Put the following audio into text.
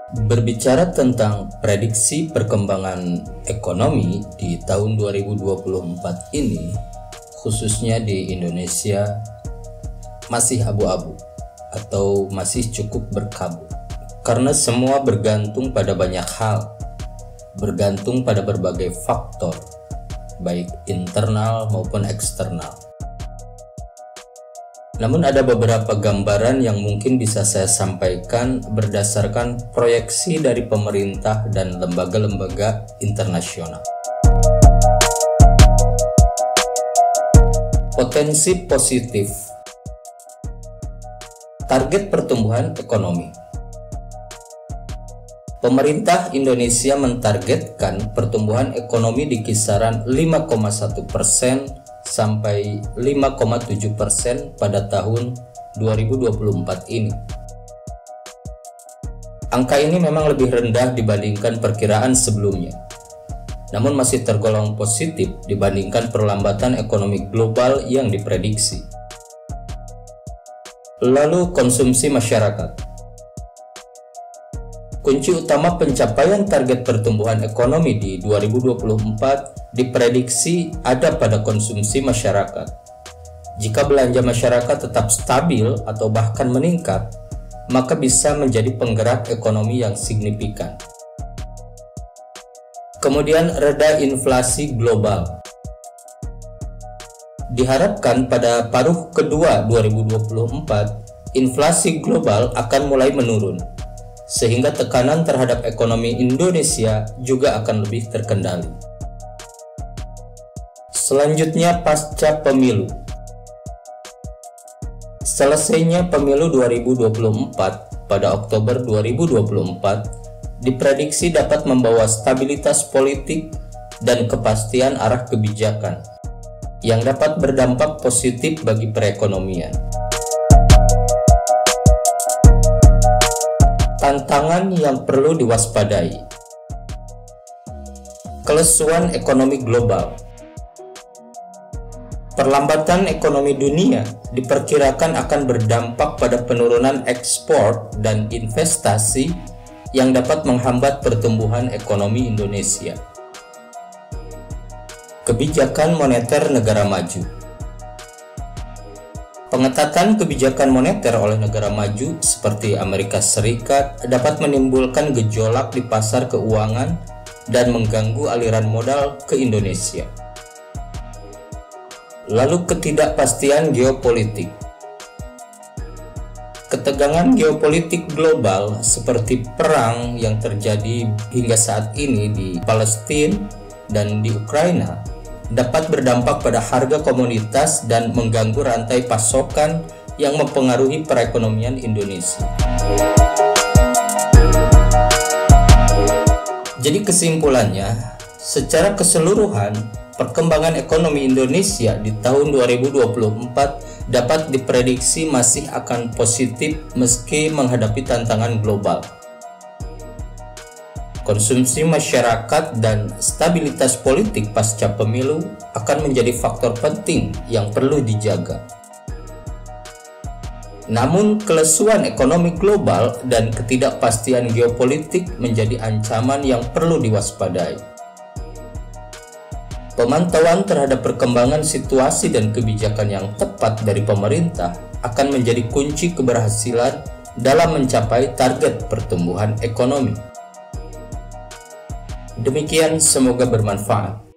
Berbicara tentang prediksi perkembangan ekonomi di tahun 2024 ini, khususnya di Indonesia, masih abu-abu atau masih cukup berkabut. Karena semua bergantung pada banyak hal, bergantung pada berbagai faktor, baik internal maupun eksternal. Namun ada beberapa gambaran yang mungkin bisa saya sampaikan berdasarkan proyeksi dari pemerintah dan lembaga-lembaga internasional. Potensi positif. Target pertumbuhan ekonomi. Pemerintah Indonesia mentargetkan pertumbuhan ekonomi di kisaran 5,1% sampai 5,7% pada tahun 2024 ini. Angka ini memang lebih rendah dibandingkan perkiraan sebelumnya, namun masih tergolong positif dibandingkan perlambatan ekonomi global yang diprediksi. Lalu konsumsi masyarakat. Kunci utama pencapaian target pertumbuhan ekonomi di 2024 diprediksi ada pada konsumsi masyarakat. Jika belanja masyarakat tetap stabil atau bahkan meningkat, maka bisa menjadi penggerak ekonomi yang signifikan. Kemudian reda inflasi global. Diharapkan pada paruh kedua 2024, inflasi global akan mulai menurun, sehingga tekanan terhadap ekonomi Indonesia juga akan lebih terkendali. Selanjutnya, pasca pemilu. Selesainya pemilu 2024 pada Oktober 2024 diprediksi dapat membawa stabilitas politik dan kepastian arah kebijakan yang dapat berdampak positif bagi perekonomian. Tantangan yang perlu diwaspadai. Kelesuan ekonomi global. Perlambatan ekonomi dunia diperkirakan akan berdampak pada penurunan ekspor dan investasi yang dapat menghambat pertumbuhan ekonomi Indonesia. Kebijakan moneter negara maju. Pengetatan kebijakan moneter oleh negara maju seperti Amerika Serikat dapat menimbulkan gejolak di pasar keuangan dan mengganggu aliran modal ke Indonesia. Lalu ketidakpastian geopolitik. Ketegangan geopolitik global seperti perang yang terjadi hingga saat ini di Palestina dan di Ukraina dapat berdampak pada harga komoditas dan mengganggu rantai pasokan yang mempengaruhi perekonomian Indonesia. Jadi kesimpulannya, secara keseluruhan, perkembangan ekonomi Indonesia di tahun 2024 dapat diprediksi masih akan positif meski menghadapi tantangan global. Konsumsi masyarakat dan stabilitas politik pasca pemilu akan menjadi faktor penting yang perlu dijaga. Namun, kelesuan ekonomi global dan ketidakpastian geopolitik menjadi ancaman yang perlu diwaspadai. Pemantauan terhadap perkembangan situasi dan kebijakan yang tepat dari pemerintah akan menjadi kunci keberhasilan dalam mencapai target pertumbuhan ekonomi. Demikian, semoga bermanfaat.